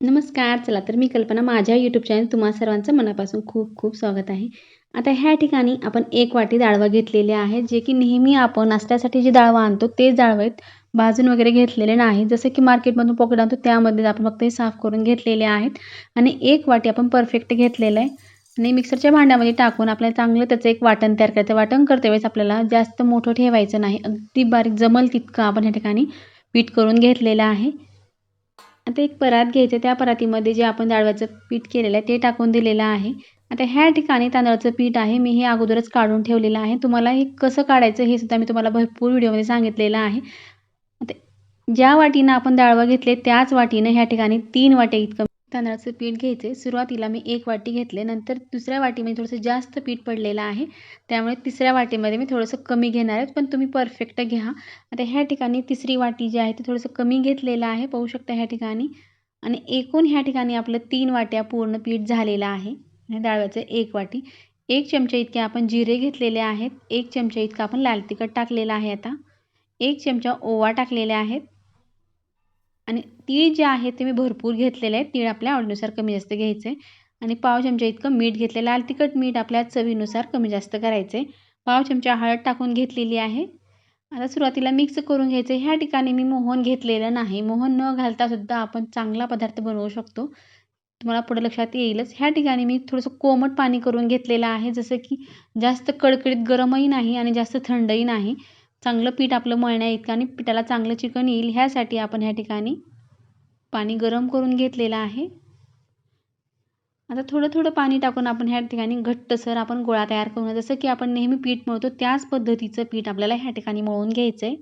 नमस्कार. चला तर मी कल्पना माझ्या यूट्यूब चॅनल तुम्हा सर्वांचं मनापासून खूप खूप स्वागत आहे. आता ह्या ठिकाणी आपण एक वाटी डाळवा घेतलेले आहे, जे की नेहमी आपण नाश्त्यासाठी जे डाळवा आणतो तेच डाळवं आहेत. भाजून वगैरे घेतलेले नाही. जसं की मार्केटमधून पॉकेट आणतो त्यामध्ये आपण फक्त हे साफ करून घेतलेले आहेत आणि एक वाटी आपण परफेक्ट घेतलेलं आहे आणि मिक्सरच्या भांड्यामध्ये टाकून आपल्याला चांगलं त्याचं एक वाटण तयार करायचं. वाटण करते वेळेस आपल्याला जास्त मोठं ठेवायचं नाही. अगदी बारीक जमल तितकं आपण ह्या ठिकाणी पीठ करून घेतलेलं आहे. आता एक परात घ्यायचं त्या परातीमध्ये जे आपण डाळव्याचं पीठ केलेलं आहे ते टाकून दिलेलं आहे. आता ह्या ठिकाणी तांदळाचं पीठ आहे मी हे अगोदरच काढून ठेवलेलं आहे. तुम्हाला हे कसं काढायचं हे सुद्धा मी तुम्हाला भरपूर व्हिडिओमध्ये सांगितलेलं आहे. आता ज्या वाटीनं आपण डाळवं घेतले त्याच वाटीनं ह्या ठिकाणी 3 वाट्या इतकं तांदळाचं पीठ घ्यायचं सुरुवातीला मी 1 वाटी घेतले. नंतर दुसऱ्या वाटीमध्ये थोडंसं जास्त पीठ पडलेलं आहे. त्यामुळे तिसऱ्या वाटीमध्ये मी थोडंसं कमी घेणार आहे. पण तुम्ही परफेक्ट घ्या. आता ह्या ठिकाणी तिसरी वाटी जी आहे ती थोडंसं कमी घेतलेलं आहे. पाहू शकता ह्या ठिकाणी आणि एकूण ह्या ठिकाणी आपलं 3 वाट्या पूर्ण पीठ झालेलं आहे. आणि डाळव्याचं 1 वाटी. 1 चमचा इतके आपण जिरे घेतलेले आहेत. 1 चमचा इतका आपण लाल तिखट टाकलेलं आहे आता. 1 चमचा ओवा टाकलेले आहेत. आणि तीळ जे आहे ते मी भरपूर घेतलेले आहेत. तीळ आपल्या आवडीनुसार कमी जास्त घ्यायचे आणि पाव चमचा इतकं मीठ घेतले. लाल तिखट मीठ आपल्या चवीनुसार कमी जास्त करायचे. पाव चमचा हळद टाकून घेतलेली आहे. आता सुरुवातीला मिक्स करून घ्यायचं. ह्या ठिकाणी मी मोहन घेतलेलं नाही. मोहन न घालता सुद्धा आपण चांगला पदार्थ बनवू शकतो. तुम्हाला पुढे लक्षात येईलच. ह्या ठिकाणी मी थोडंसं कोमट पाणी करून घेतलेलं आहे. जसं की जास्त कडकडीत गरमही नाही आणि जास्त थंडही नाही. चांगलं पीठ आपलं मळण्याइतकं आणि पिठाला चांगलं चिकन येईल ह्यासाठी आपण ह्या ठिकाणी पाणी गरम करून घेतलेलं आहे. आता थोडं-थोडं पाणी टाकून आपण ह्या ठिकाणी घट्टसर आपण गोळा तयार करू. जसं की आपण नेहमी पीठ मळतो त्याच पद्धतीचं पीठ आपल्याला ह्या ठिकाणी मळून घ्यायचं आहे.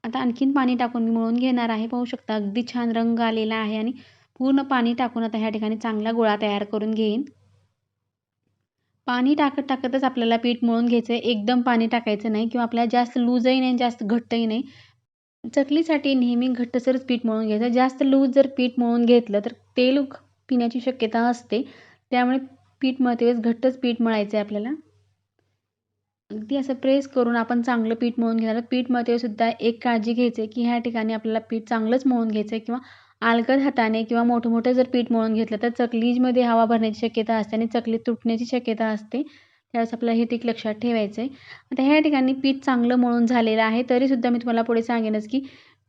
आता आणखीन पाणी टाकून मी मळून घेणार आहे. पाहू शकता अगदी छान रंग आलेला आहे आणि पूर्ण पाणी टाकून आता ह्या ठिकाणी चांगला गोळा तयार करून घेईन. पाणी टाकत-टाकतच आपल्याला पीठ मळून घ्यायचं आहे. एकदम पाणी टाकायचं नाही किंवा आपल्याला जास्त लूजही नाही, जास्त घट्टही नाही. चकलीसाठी नेहमी घट्टसरच पीठ मळून घ्यायचं. जास्त लूज जर पीठ मळून घेतलं तर तेल पिण्याची शक्यता असते. त्यामुळे पीठ मळते वेळेस घट्टच पीठ मळायचं आहे आपल्याला. अगदी असं प्रेस करून आपण चांगलं पीठ मळून घेणार आहोत. पीठ मळते सुद्धा एक काळजी घ्यायची आहे, की ह्या ठिकाणी आपल्याला पीठ चांगलंच मळून घ्यायचं आहे किंवा अलगद हाताने किंवा मोठं-मोठं जर पीठ मळून घेतलं तर चकलीमध्ये हवा भरण्याची शक्यता असते आणि चकली तुटण्याची शक्यता असते. त्यावेळेस आपल्याला हे ट्रिक लक्षात ठेवायचं आहे. आता ह्या ठिकाणी पीठ चांगलं मळून झालेलं आहे. तरीसुद्धा मी तुम्हाला पुढे सांगेनच, की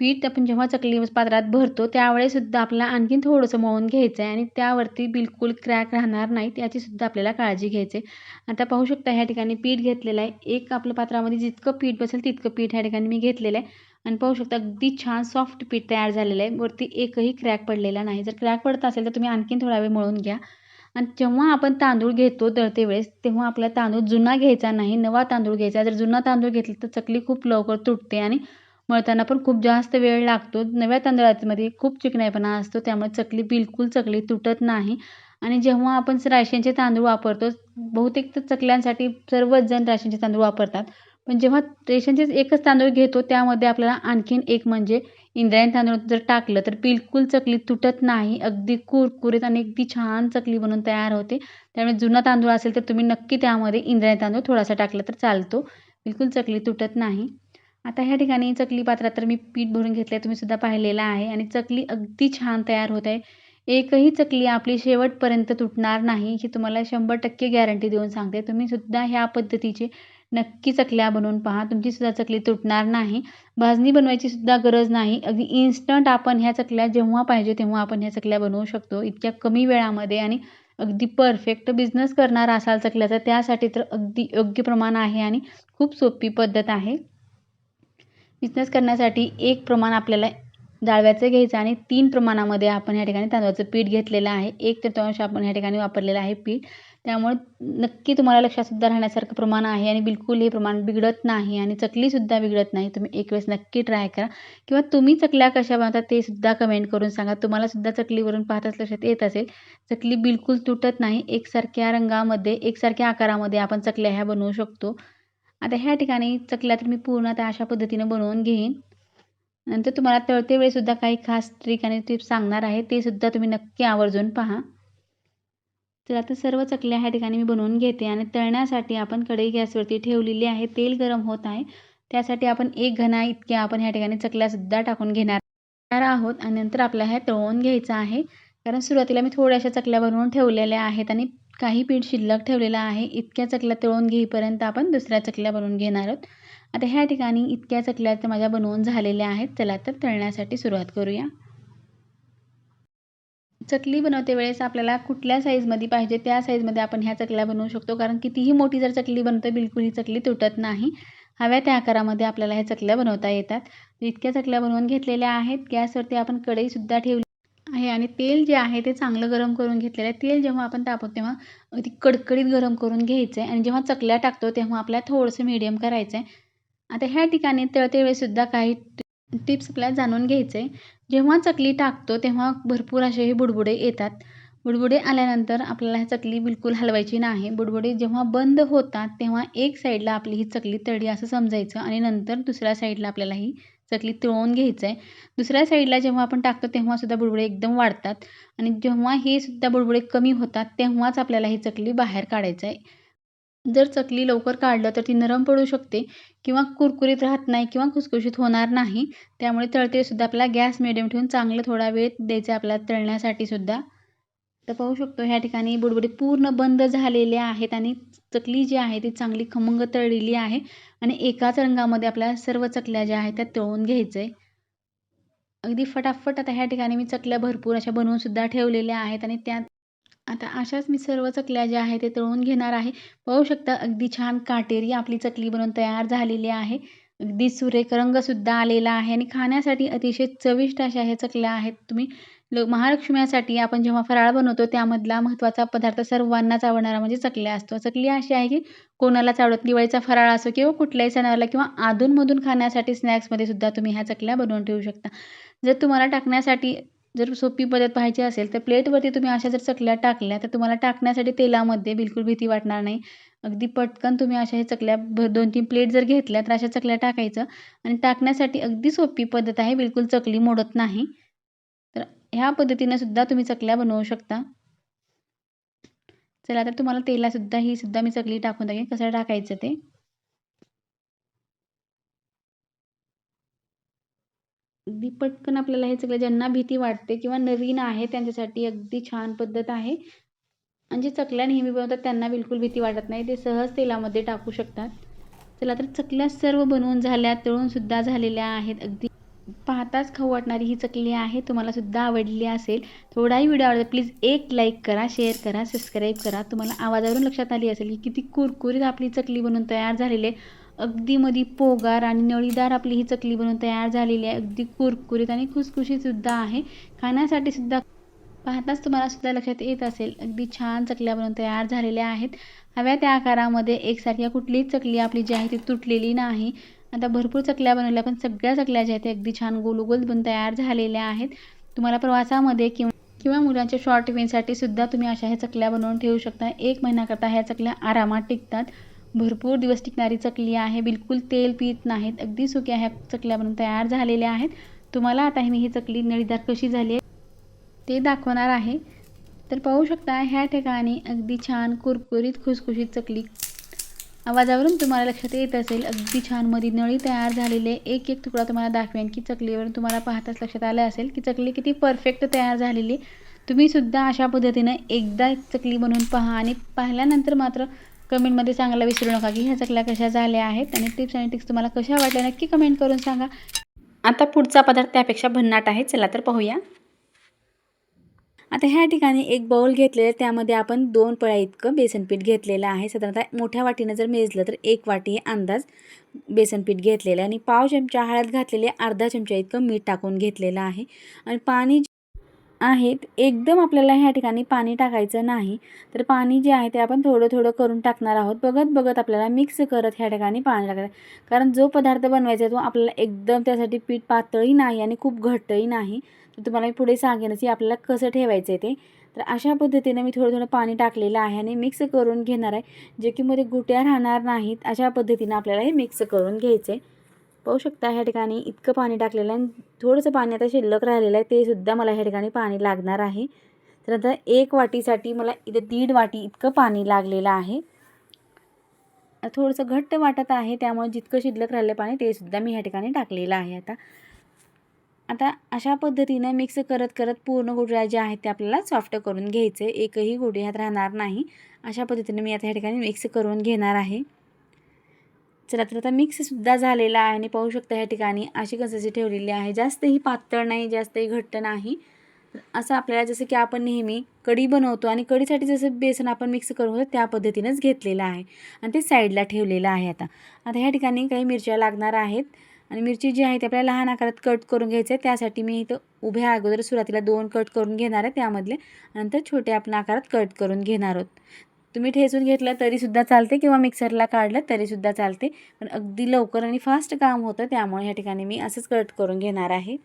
पीठ आपण जेव्हा चकली पात्रात भरतो त्यावेळेससुद्धा आपल्याला आणखीन थोडंसं मळून घ्यायचं आहे आणि त्यावरती बिलकुल क्रॅक राहणार नाहीत याचीसुद्धा आपल्याला काळजी घ्यायची आहे. आता पाहू शकता ह्या ठिकाणी पीठ घेतलेलं आहे. एक आपल्या पात्रामध्ये जितकं पीठ बसेल तितकं पीठ ह्या ठिकाणी मी घेतलेलं आहे आणि पाहू शकता अगदी छान सॉफ्ट पीठ तयार झालेलं आहे. वरती एकही क्रॅक पडलेला नाही. जर क्रॅक पडत असेल तर तुम्ही आणखीन थोडा वेळ मळून घ्या. आणि जेव्हा आपण तांदूळ घेतो दळते वेळेस तेव्हा आपला तांदूळ जुना घ्यायचा नाही, नवा तांदूळ घ्यायचा. जर जुना तांदूळ घेतला तर चकली खूप लवकर तुटते आणि मळताना पण खूप जास्त वेळ लागतो. नव्या तांदळामध्ये खूप चिकनाईपणा असतो त्यामुळे चकली तुटत नाही. आणि जेव्हा आपण राशनचे तांदूळ वापरतो, बहुतेक तर चकल्यांसाठी सर्वच जण राशनचे तांदूळ वापरतात. पण जेव्हा रेशनचेच एकच तांदूळ घेतो त्यामध्ये आपल्याला आणखीन एक म्हणजे इंद्रायणी तांदूळ जर टाकलं तर बिलकुल चकली तुटत नाही. अगदी कुरकुरीत आणि अगदी छान चकली बनून तयार होते. त्यामुळे जुना तांदूळ असेल तर तुम्ही नक्की त्यामध्ये इंद्रायणी तांदूळ थोडासा टाकला तर चालतो. बिलकुल चकली तुटत नाही. आता ह्या ठिकाणी चकली पात्रात तर मी पीठ भरून घेतलं तुम्ही सुद्धा पाहिलेलं आहे आणि चकली अगदी छान तयार होत आहे. एकही चकली आपली शेवटपर्यंत तुटणार नाही ही तुम्हाला 100% गॅरंटी देऊन सांगते. तुम्ही सुद्धा ह्या पद्धतीचे नक्की चकल्या बनवून पहा. तुमची सुद्धा चकली तुटणार नाही. भाजणी बनवायची सुद्धा गरज नाही. अगदी इन्स्टंट आपण ह्या चकल्या जेव्हा पाहिजे तेव्हा आपण ह्या चकल्या बनवू शकतो. इतक्या कमी वेळामध्ये आणि अगदी परफेक्ट बिझनेस करणार असाल चकल्याचा त्यासाठी तर अगदी योग्य प्रमाण आहे आणि खूप सोपी पद्धत आहे. बिझनेस करण्यासाठी एक प्रमाण आपल्याला डाळव्याचं घ्यायचं आणि 3 प्रमाणामध्ये आपण ह्या ठिकाणी तांदळाचं पीठ घेतलेलं आहे. 1/4 आपण ह्या ठिकाणी वापरलेलं आहे पीठ. त्यामुळे नक्की तुम्हाला लक्षात सुद्धा राहण्यासारखं प्रमाण आहे आणि बिलकुल हे प्रमाण बिघडत नाही आणि चकलीसुद्धा बिघडत नाही. तुम्ही एक वेळेस नक्की ट्राय करा किंवा तुम्ही चकल्या कशा बनवता ते सुद्धा कमेंट करून सांगा. तुम्हाला सुद्धा चकलीवरून पाहताच लक्षात येत असेल. चकली बिलकुल तुटत नाही. एकसारख्या रंगामध्ये, एकसारख्या आकारामध्ये आपण चकल्या ह्या बनवू शकतो. आता ह्या ठिकाणी चकल्या तर मी पूर्ण आता अशा पद्धतीनं बनवून घेईन. नंतर तुम्हाला तळते वेळेसुद्धा काही खास ट्रिक आणि टिप्स सांगणार आहे. ते सुद्धा तुम्ही नक्की आवर्जून पहा. तर आता सर्व चकल्या ह्या ठिकाणी मी बनवून घेते आणि तळण्यासाठी आपण कढई गॅसवरती ठेवलेली आहे. तेल गरम होत आहे. त्यासाठी आपण 1 घणा इतक्या आपण ह्या ठिकाणी चकल्यासुद्धा टाकून घेणार तयार आहोत आणि नंतर आपल्याला हे तळून घ्यायचं आहे. कारण सुरुवातीला मी थोड्याशा चकल्या बनवून ठेवलेल्या आहेत आणि काही पीठ शिल्लक ठेवलेलं आहे. इतक्या चकल्या तळून घेईपर्यंत आपण दुसऱ्या चकल्या बनवून घेणार आहोत. आता ह्या ठिकाणी इतक्या चकल्या तर माझ्या बनवून झालेल्या आहेत. चला तर तळण्यासाठी सुरुवात करूया. चकली बनवते वेळेस आपल्याला कुठल्या साईजमध्ये पाहिजे त्या साईजमध्ये आपण ह्या चकल्या बनवू शकतो. कारण कितीही मोठी जर चकली बनवतो बिलकुल ही चकली तुटत नाही. हव्या त्या आकारामध्ये आपल्याला ह्या चकल्या बनवता येतात. इतक्या चकल्या बनवून घेतलेल्या आहेत. गॅसवरती आपण कढईसुद्धा ठेवली आहे आणि तेल जे आहे ते चांगलं गरम करून घेतलेलं आहे. तेल जेव्हा आपण तापवतो तेव्हा अगदी कडकडीत गरम करून घ्यायचं आहे आणि जेव्हा चकल्या टाकतो तेव्हा आपल्याला थोडंसं मीडियम करायचं आहे. आता ह्या ठिकाणी तळते वेळेसुद्धा काही टिप्स आपल्याला जाणून घ्यायचे आहे. जेव्हा चकली टाकतो तेव्हा भरपूर असे हे बुडबुडे येतात. बुडबुडे आल्यानंतर आपल्याला ही चकली बिलकुल हलवायची नाही. बुडबुडे जेव्हा बंद होतात तेव्हा एक साईडला आपली ही चकली तळली असं समजायचं आणि नंतर दुसऱ्या साईडला आपल्याला ही चकली तळून घ्यायचं आहे. दुसऱ्या साईडला जेव्हा आपण टाकतो तेव्हासुद्धा बुडबुडे एकदम वाढतात आणि जेव्हा हे सुद्धा बुडबुडे कमी होतात तेव्हाच आपल्याला ही चकली बाहेर काढायचं आहे. जर चकली लवकर काढलं तर ती नरम पडू शकते किंवा कुरकुरीत राहत नाही किंवा खुसखुशीत होणार नाही. त्यामुळे तळतेसुद्धा आपल्याला गॅस मिडियम ठेवून चांगलं थोडा वेळ द्यायचा आपल्याला तळण्यासाठी सुद्धा. तर पाहू शकतो ह्या ठिकाणी बुडबुडे पूर्ण बंद झालेले आहेत आणि चकली जी आहे ती चांगली खमंग तळलेली आहे आणि एकाच रंगामध्ये आपल्याला सर्व चकल्या ज्या आहेत त्या तळून घ्यायचं आहे. अगदी फटाफट आता ह्या ठिकाणी मी चकल्या भरपूर अशा बनवून सुद्धा ठेवलेल्या आहेत आणि त्या आता अशाच मी सर्व चकल्या ज्या आहेत ते तळून घेणार आहे. पाहू शकता अगदी छान काटेरी आपली चकली बनवून तयार झालेली आहे. अगदी सुरेख रंगसुद्धा आलेला आहे आणि खाण्यासाठी अतिशय चविष्ट अशा ह्या चकल्या आहेत. तुम्ही महालक्ष्मीसाठी आपण जेव्हा फराळ बनवतो त्यामधला महत्त्वाचा पदार्थ सर्वांनाच आवडणारा म्हणजे चकल्या असतो. चकली अशी आहे की कोणालाच आवडत दिवाळीचा फराळ असो किंवा कुठल्याही सणाला किंवा अधूनमधून खाण्यासाठी स्नॅक्समध्ये सुद्धा तुम्ही ह्या चकल्या बनवून ठेवू शकता. जर तुम्हाला टाकण्यासाठी जर सोपी पद्धत पाहिजे असेल तर प्लेटवरती तुम्ही अशा जर चकल्या टाकल्या तर तुम्हाला टाकण्यासाठी तेलामध्ये बिलकुल भीती वाटणार नाही. अगदी पटकन तुम्ही अशा हे चकल्या 2-3 प्लेट जर घेतल्या तर अशा चकल्या टाकायचं आणि टाकण्यासाठी अगदी सोपी पद्धत आहे. बिलकुल चकली मोडत नाही. तर ह्या पद्धतीने सुद्धा तुम्ही चकल्या बनवू शकता. चला तर तुम्हाला तेलातसुद्धा ही सुद्धा मी चकली टाकून दाखवेन कसं टाकायचं ते. अगदी पटकन आपल्याला हे सगळं ज्यांना भीती वाटते किंवा नवीन आहे त्यांच्यासाठी अगदी छान पद्धत आहे. आणि जे चकल्या नेहमी बनवतात त्यांना बिलकुल भीती वाटत नाही. ते सहज तेलामध्ये टाकू शकतात. चला तर चकल्या सर्व बनवून झाल्या, तळूनसुद्धा झालेल्या आहेत. अगदी पाहताच खाऊ वाटणारी ही चकली आहे. तुम्हाला सुद्धा आवडली असेल. थोडाही व्हिडिओ आवडला प्लीज एक लाईक करा, शेअर करा, सबस्क्राईब करा. तुम्हाला आवाजावरून लक्षात आली असेल की किती कुरकुरीत आपली चकली बनवून तयार झालेली आहे. अगदी मध्ये पोगार आणि नळीदार आपली ही चकली बनवून तयार झालेली आहे. अगदी कुरकुरीत आणि खुसखुशीतसुद्धा आहे. खाण्यासाठी सुद्धा पाहताच तुम्हाला सुद्धा लक्षात येत असेल अगदी छान चकल्या बनवून तयार झालेल्या आहेत. हव्या त्या आकारामध्ये एकसारख्या कुठलीच चकली आपली जी आहे ती तुटलेली नाही. आता भरपूर चकल्या बनवल्या पण सगळ्या चकल्या ज्या आहेत त्या अगदी छान गोल-गोल बनून तयार झालेल्या आहेत. तुम्हाला प्रवासामध्ये किंवा किंवा मुलांच्या शॉर्ट टिफिनसाठी सुद्धा तुम्ही अशा ह्या चकल्या बनवून ठेवू शकता. 1 महिन्याकरता ह्या चकल्या आरामात टिकतात. भरपूर दिवस टिकणारी चकली आहे. बिलकुल तेल पीत नाहीत. अगदी सुक्या ह्या चकल्या बनवून तयार झालेल्या आहेत. तुम्हाला आता मी ही चकली नळीदार कशी झाली आहे ते दाखवणार आहे. तर पाहू शकता ह्या ठिकाणी अगदी छान कुरकुरीत खुसखुशीत चकली आवाजावरून तुम्हाला लक्षात येत असेल अगदी छान मध्ये नळी तयार झालेले एक एक तुकडा तुम्हाला दाखवेन की चकलीवरून तुम्हाला पाहताच लक्षात आलं असेल की चकली किती परफेक्ट तयार झालेली. तुम्ही सुद्धा अशा पद्धतीनं एकदा चकली बनवून पहा आणि पाहिल्यानंतर मात्र कमेंटमध्ये सांगायला विसरू नका की ह्या चकल्या कशा झाल्या आहेत आणि टिप्स आणि ट्रिक्स तुम्हाला कशा वाटल्या नक्की कमेंट करून सांगा. आता पुढचा पदार्थ त्यापेक्षा भन्नाट आहे. चला तर पाहूया. आता ह्या ठिकाणी एक बाउल घेतलेलं आहे त्यामध्ये आपण 2 पळ्या इतकं बेसन पीठ घेतलेलं आहे. साधारणतः मोठ्या वाटीनं जर मेजलं तर 1 वाटी हे अंदाज बेसन पीठ घेतलेलं आहे आणि पाव चमचा हळद घातलेली आहे. अर्धा चमचा इतकं मीठ टाकून घेतलेलं आहे आणि पाणी आहेत एकदम आपल्याला ह्या ठिकाणी पाणी टाकायचं नाही. तर पाणी जे आहे ते आपण थोडं थोडं करून टाकणार आहोत. बघत बघत आपल्याला मिक्स करत ह्या ठिकाणी पाणी टाकायचं. कारण जो पदार्थ बनवायचा आहे तो आपल्याला एकदम त्यासाठी पीठ पातळही नाही आणि खूप घट्टही नाही. तर तुम्हाला मी पुढे सांगेनच की आपल्याला कसं ठेवायचं आहे ते. तर अशा पद्धतीने मी थोडं थोडं पाणी टाकलेलं आहे आणि मिक्स करून घेणार आहे. जे की मध्ये गुट्या राहणार नाहीत अशा पद्धतीने आपल्याला हे मिक्स करून घ्यायचं आहे. पाहू शकता ह्या ठिकाणी इतकं पाणी टाकलेलं आहे आणि थोडंसं पाणी आता शिल्लक राहिलेलं आहे ते सुद्धा मला ह्या ठिकाणी पाणी लागणार आहे. तर आता 1 वाटीसाठी मला इथे 1.5 वाटी इतकं पाणी लागलेलं आहे. थोडंसं घट्ट वाटत आहे त्यामुळे जितकं शिल्लक राहिलं पाणी ते सुद्धा मी ह्या ठिकाणी टाकलेलं आहे आता. आता अशा पद्धतीनं मिक्स करत करत पूर्ण गुठळ्या ज्या आहेत त्या आपल्याला सॉफ्ट करून घ्यायचे, एकही गुठळी ह्यात राहणार नाही. अशा पद्धतीने मी आता ह्या ठिकाणी मिक्स करून घेणार आहे. चला तर आता मिक्ससुद्धा झालेला आहे आणि पाहू शकता ह्या ठिकाणी अशी कन्सिस्टन्सी ठेवलेली आहे. जास्तही पातळ नाही, जास्तही घट्ट नाही. असं आपल्याला जसं की आपण नेहमी कढी बनवतो आणि कढीसाठी जसं बेसन आपण मिक्स करतो त्या पद्धतीनंच घेतलेलं आहे आणि ते साईडला ठेवलेलं आहे. आता ह्या ठिकाणी काही मिरच्या लागणार आहेत आणि मिरची जी आहे ती आपल्याला लहान आकारात कट करून घ्यायचं आहे. त्यासाठी मी इथं उभ्या अगोदर सुरुवातीला 2 कट करून घेणार आहे, त्यामधले नंतर छोटे आपण आकारात कट करून घेणार आहोत. तुम्ही ठेचून घेतलं तरीसुद्धा चालते किंवा मिक्सरला काढलं तरीसुद्धा चालते, पण अगदी लवकर आणि फास्ट काम होतं, त्यामुळे ह्या ठिकाणी मी असंच कट करून घेणार आहे.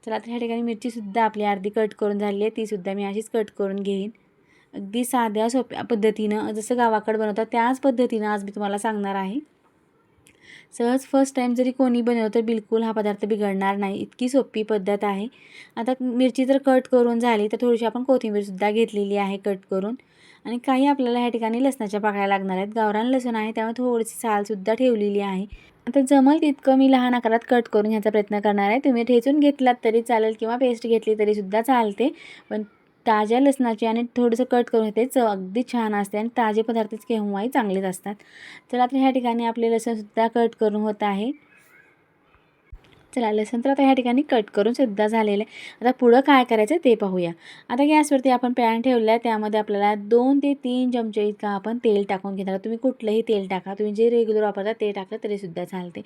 चला तर ह्या ठिकाणी मिरचीसुद्धा आपली अर्धी कट करून झाली आहे, तीसुद्धा मी अशीच कट करून घेईन. अगदी साध्या सोप्या पद्धतीनं जसं गावाकडं बनवतात त्याच पद्धतीनं आज मी तुम्हाला सांगणार आहे. सहज फर्स्ट टाईम जरी कोणी बनवलं तर बिलकुल हा पदार्थ बिघडणार नाही, इतकी सोपी पद्धत आहे. आता मिरची जर कट करून झाली तर थोडीशी आपण कोथिंबीरसुद्धा घेतलेली आहे कट करून आणि काही आपल्याला ह्या ठिकाणी लसणाच्या पाकळ्या लागणार आहेत. गावरान लसूण आहे त्यामुळे थोडीशी सालसुद्धा ठेवलेली आहे. आता जमल तितकं मी लहान आकारात कट करून ह्याचा प्रयत्न करणार आहे. तुम्ही ठेचून घेतलात तरी चालेल किंवा पेस्ट घेतली तरीसुद्धा चालते, पण ताज्या लसणाची आणि थोडंसं कट करून घेते चव अगदी छान असते आणि ताजे पदार्थच केव्हाही चांगलेच असतात. चला तर ह्या ठिकाणी आपले लसूणसुद्धा कट करून होत आहे. चला लसूण तर आता ह्या ठिकाणी कट करून सुद्धा झालेलं आहे. आता पुढं काय करायचं ते पाहूया. आता गॅसवरती आपण पॅन ठेवला आहे, त्यामध्ये आपल्याला 2 ते 3 चमचे इतका आपण तेल टाकून घेणार. तुम्ही कुठलंही तेल टाका, तुम्ही जे रेग्युलर वापरता ते टाकलं तरीसुद्धा चालते.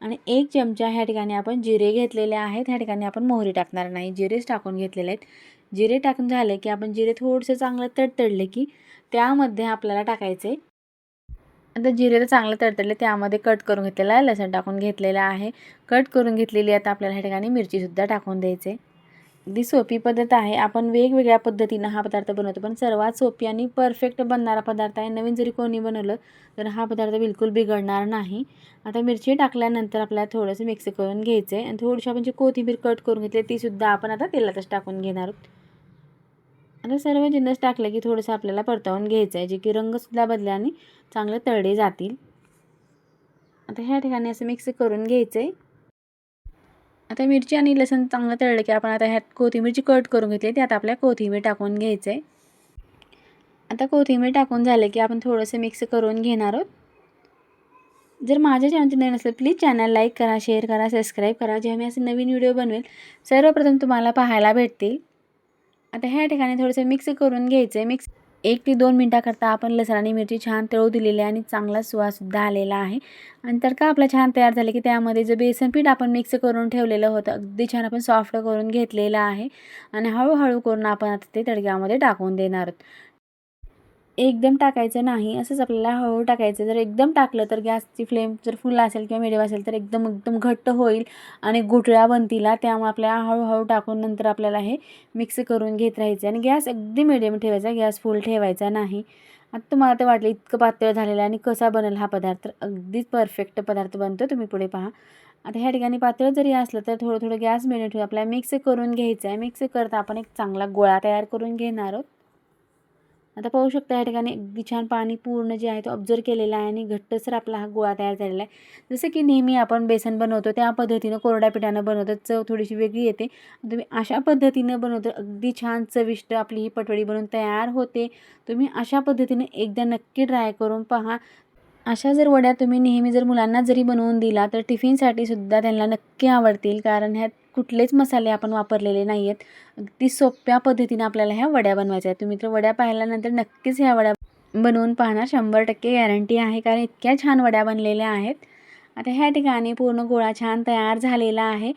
आणि 1 चमचा ह्या ठिकाणी आपण जिरे घेतलेले आहेत. ह्या ठिकाणी आपण मोहरी टाकणार नाही, जिरेच टाकून घेतलेले आहेत. जिरे टाकून झाले की आपण जिरे थोडंसं चांगलं तडतडले की त्यामध्ये आपल्याला टाकायचे. आता जिरे तर चांगलं तडतडले, त्यामध्ये कट करून घेतलेला लसूण टाकून घेतलेला आहे. कट करून घेतलेली आता आपल्याला ह्या ठिकाणी मिरचीसुद्धा टाकून द्यायचे. अगदी सोपी पद्धत आहे. आपण वेगवेगळ्या पद्धतीनं हा पदार्थ बनवतो, पण सर्वात सोपी आणि परफेक्ट बनणारा पदार्थ आहे. नवीन जरी कोणी बनवलं तर हा पदार्थ बिलकुल बिघडणार नाही. आता मिरची टाकल्यानंतर आपल्याला थोडंसं मिक्स करून घ्यायचं आहे आणि थोडीशी आपण जी कोथिंबीर कट करून घेतली तीसुद्धा आपण आता तेलातच टाकून घेणार आहोत. आता सर्व जिन्नस टाकले की थोडंसं आपल्याला परतवून घ्यायचं आहे, जे की रंगसुद्धा बदले आणि चांगले तळले जातील. आता ह्या ठिकाणी असं मिक्स करून घ्यायचं आहे. आता मिरची आणि लसूण चांगलं तळलं की आपण आता ह्यात कोथिंबीरची कट करून घेतली, त्यात आपल्या कोथिंबीर टाकून घ्यायचं आहे. आता कोथिंबीर टाकून झालं की आपण थोडंसं मिक्स करून घेणार आहोत. जर माझ्या चॅनलचे नवीन असेल प्लीज चॅनल लाईक करा, शेअर करा, सबस्क्राईब करा. जेव्हा मी असे नवीन व्हिडिओ बनवेल सर्वप्रथम तुम्हाला पाहायला भेटतील. आता ह्या ठिकाणी थोडंसं मिक्स करून घ्यायचं आहे. 1 ते 2 मिनटाकरता आपण लसूण आणि मिरची छान तळू दिलेली आहे आणि चांगला सुवाससुद्धा आलेला आहे. आणि तडका आपला छान तयार झाला की त्यामध्ये जे बेसन पीठ आपण मिक्स करून ठेवलेलं होतं अगदी छान आपण सॉफ्ट करून घेतलेलं आहे आणि हळूहळू करून आपण आता ते तडक्यामध्ये टाकून देणार आहोत. एकदम टाकायचं नाही, असंच आपल्याला हळूहळू टाकायचं. जर एकदम टाकलं तर गॅसची फ्लेम जर फुल असेल किंवा मिडियम असेल तर एकदम एकदम घट्ट होईल आणि गुठळ्या बनतील. त्यामुळे आपल्याला हळूहळू टाकून नंतर आपल्याला हे मिक्स करून घेत राहायचं आणि गॅस अगदी मिडियम ठेवायचा, गॅस फुल ठेवायचा नाही. आता तुम्हाला तर वाटलं इतकं पातळ झालेलं आणि कसा बनेल हा पदार्थ, तर अगदीच परफेक्ट पदार्थ बनतो. तुम्ही पुढे पहा. आता ह्या ठिकाणी पातळ जरी असलं तर थोडं थोडं गॅस मिडियम ठेवून आपल्याला मिक्स करून घ्यायचं आहे. मिक्स करता आपण एक चांगला गोळा तयार करून घेणार आहोत. आता पाहू शकता या ठिकाणी अगदी छान पाणी पूर्ण जे आहे तो ऑब्झर्व केलेला आहे आणि घट्टसर आपला हा गोळा तयार झालेला आहे. जसं की नेहमी आपण बेसन बनवतो त्या पद्धतीनं कोरड्या पिठानं बनवतो, चव थोडीशी वेगळी येते. तुम्ही अशा पद्धतीनं बनवतो अगदी छान चविष्ट आपली ही पटवडी बनवून तयार होते. तुम्ही अशा पद्धतीने एकदा नक्की ट्राय करून पहा. अशा जर वड्या तुम्ही नेहमी जर मुलांना जरी बनवून दिला तर टिफिनसाठी सुद्धा त्यांना नक्की आवडतील, कारण ह्यात कुठलेच मसाले आपण वापरलेले नाही आहेत. अगदी सोप्या पद्धतीने आपल्याला ह्या वड्या बनवायच्या आहेत. तुम्ही तर वड्या पाहिल्यानंतर नक्कीच ह्या वड्या बनवून पाहणार, 100% गॅरंटी आहे, कारण इतक्या छान वड्या बनलेल्या आहेत. आता ह्या ठिकाणी पूर्ण गोळा छान तयार झालेला आहे.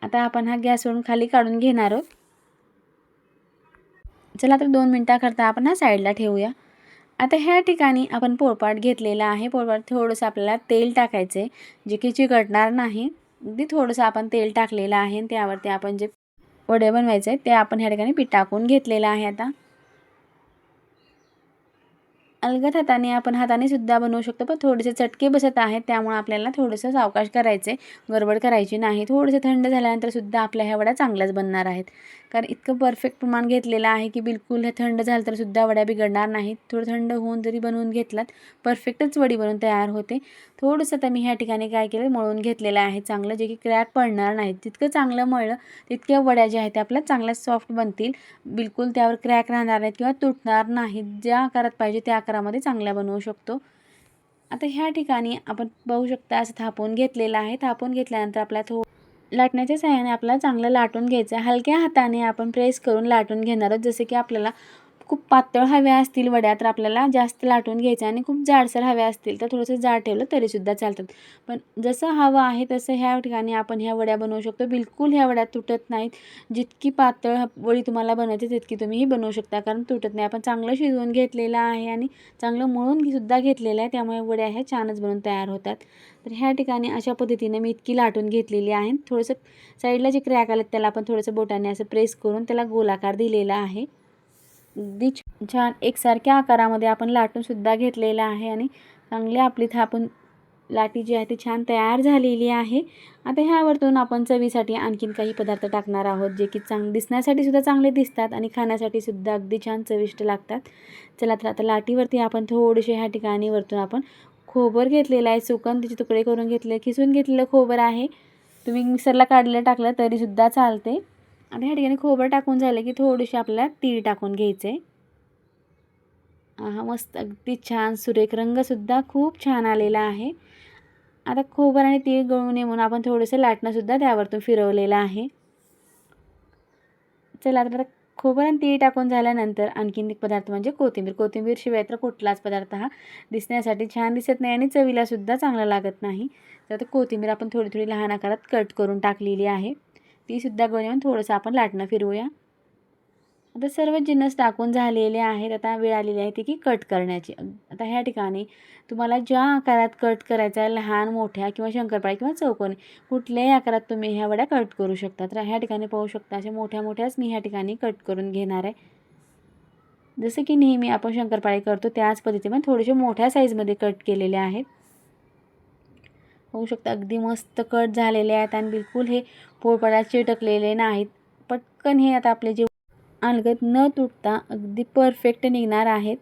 आता आपण हा गॅसवरून खाली काढून घेणार आहोत. चला तर 2 मिनटाकरता आपण हा साईडला ठेवूया. आता ह्या ठिकाणी आपण पोळपाट घेतलेला आहे. पोळपाट थोडंसं आपल्याला तेल टाकायचं आहे, जे की चिकटणार नाही. अगदी थोडंसं आपण तेल टाकलेलं आहे आणि त्यावरती आपण जे वडे बनवायचे आहेत ते आपण ह्या ठिकाणी पीठ टाकून घेतलेलं आहे. आता अलगद हाताने सुद्धा बनवू शकतो, पण थोडेसे चटके बसत आहेत, त्यामुळे आपल्याला थोडंसं सावकाश करायचं आहे, गडबड करायची नाही. थोडंसं थंड झाल्यानंतर सुद्धा आपल्या ह्या वड्या चांगल्याच बनणार आहेत. कारण इतकं परफेक्ट प्रमाण घेतलेलं आहे की बिलकुल हे थंड झालं तर सुद्धा वड्या बिघडणार नाहीत. थोडं थंड होऊन जरी बनवून घेतलात, परफेक्टच वडी बनवून तयार होते. थोडंसं तर मी ह्या ठिकाणी काय केलं, मळून घेतलेलं आहे चांगलं, जे की क्रॅक पडणार नाहीत. जितकं चांगलं मळलं तितक्या वड्या ज्या आहेत त्या आपल्या चांगल्या सॉफ्ट बनतील. बिलकुल त्यावर क्रॅक राहणार नाहीत किंवा तुटणार नाहीत. ज्या आकारात पाहिजे त्या आकारामध्ये चांगल्या बनवू शकतो. आता ह्या ठिकाणी आपण बघू शकता असं थापून घेतलेलं आहे. थापून घेतल्यानंतर आपल्याला लाटण्याच्या सहाय्याने आपल्याला चांगलं लाटून घ्यायचं आहे. हलक्या हाताने आपण प्रेस करून लाटून घेणार आहोत. जसे की आपल्याला खूप पातळ हव्या असतील वड्या तर आपल्याला जास्त लाटून घ्यायचं आणि खूप जाडसर हव्या असतील तर थोडंसं जाड ठेवलं तरीसुद्धा चालतात. पण जसं हवं आहे तसं ह्या ठिकाणी आपण ह्या वड्या बनवू शकतो. बिलकुल ह्या वड्या तुटत नाहीत. जितकी पातळ वडी तुम्हाला बनवायची तितकी तुम्ही बनवू शकता, कारण तुटत नाही. आपण चांगलं शिजवून घेतलेलं आहे आणि चांगलं मळून सुद्धा घेतलेलं आहे, त्यामुळे वड्या ह्या छानच बनवून तयार होतात. तर ह्या ठिकाणी अशा पद्धतीने मी इतकी लाटून घेतलेली आहे. थोडंसं साईडला जे क्रॅक आलेत त्याला आपण थोडंसं बोटाने असं प्रेस करून त्याला गोलाकार दिलेला आहे. अगदी छान एकसारख्या आकारामध्ये आपण लाटून सुद्धा घेतलेला आहे आणि चांगली आपली थापून लाटी जी आहे ती छान तयार झालेली आहे. आता ह्यावरतून आपण चवीसाठी आणखीन काही पदार्थ टाकणार आहोत, जे की दिसण्यासाठी सुद्धा चांगले दिसतात आणि खाण्यासाठी सुद्धा अगदी छान चविष्ट लागतात. चला तर आता लाटीवरती आपण थोडेसे ह्या ठिकाणी वरतून आपण खोबर घेतलेलं आहे, सुकन त्याचे तुकडे करून घेतले, खिसून घेतलेलं खोबर आहे. तुम्ही मिक्सरला काढलेलं टाकलं तरीसुद्धा चालते. आता ह्या ठिकाणी खोबरं टाकून झालं की थोडीशी आपल्याला तीळ टाकून घ्यायचे. हा मस्त अगदी छान सुरेख रंगसुद्धा खूप छान आलेला आहे. आता खोबरं आणि तीळ गळू नये म्हणून आपण थोडंसं लाटणंसुद्धा त्यावरतून फिरवलेलं आहे. चला आता खोबरं आणि तीळ टाकून झाल्यानंतर आणखीन एक पदार्थ म्हणजे कोथिंबीर. कोथिंबीर शिवाय तर कुठलाच पदार्थ हा दिसण्यासाठी छान दिसत नाही आणि चवीलासुद्धा चांगला लागत नाही. तर आता कोथिंबीर आपण थोडी थोडी लहान आकारात कट करून टाकलेली आहे. तीसुद्धा गळू नये थोडंसं आपण लाटणं फिरवूया. आता सर्व जिन्नस टाकून झालेले आहेत. आता वेळ आलेली आहे ती की कट करण्याची. आता ह्या ठिकाणी तुम्हाला ज्या आकारात कट करायचा आहे, लहान मोठ्या किंवा शंकरपाळी किंवा चौकोनी कुठल्याही आकारात तुम्ही ह्या वड्या कट करू शकता. तर ह्या ठिकाणी पाहू शकता अशा मोठ्या मोठ्याच मी ह्या ठिकाणी कट करून घेणार आहे. जसं की नेहमी आपण शंकरपाळी करतो त्याच पद्धतीने थोडेसे मोठ्या साईजमध्ये कट केलेले आहेत. होऊ शकता अगदी मस्त कट झालेले आहेत आणि बिलकुल हे पोळपाटात चिटकलेले नाहीत. पटकन हे आता आपले जे अलगद न तुटता अगदी परफेक्ट निघणार आहेत.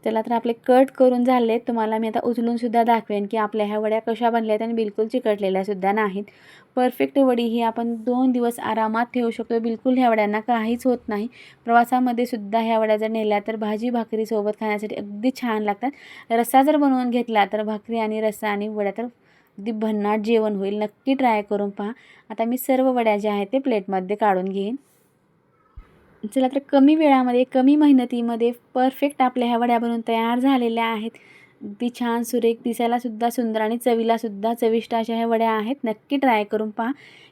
चला तर आपले कट करून झाले. तुम्हाला मी आता उचलून सुद्धा दाखवेन की आपल्या ह्या वड्या कशा बनल्या आहेत आणि बिलकुल चिकटलेल्या सुद्धा नाहीत. परफेक्ट वडी ही आपण 2 दिवस आरामात ठेवू शकतो. बिलकुल ह्या वड्यांना काहीच होत नाही. प्रवासामध्ये सुद्धा ह्या वड्या जर नेल्या तर भाजी भाकरीसोबत खाण्यासाठी अगदी छान लागतात. रस्सा जर बनवून घेतला तर भाकरी आणि रस्सा आणि वड्या तर अगदी भन्नाट जेवण होईल. नक्की ट्राय करून पहा. आता मी सर्व वड्या ज्या आहेत ते प्लेटमध्ये काढून घेईन. चला तर कमी वेळामध्ये कमी मेहनतीमध्ये परफेक्ट आपल्या ह्या वड्या बनवून तयार झालेल्या आहेत. अगदी छान सुरेख दिसायलासुद्धा सुंदर आणि चवीलासुद्धा चविष्ट अशा ह्या वड्या आहेत. नक्की ट्राय करून पहा.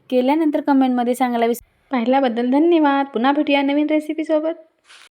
केल्यानंतर कमेंटमध्ये सांगायला पाहिल्याबद्दल धन्यवाद. पुन्हा भेटूया नवीन रेसिपीसोबत.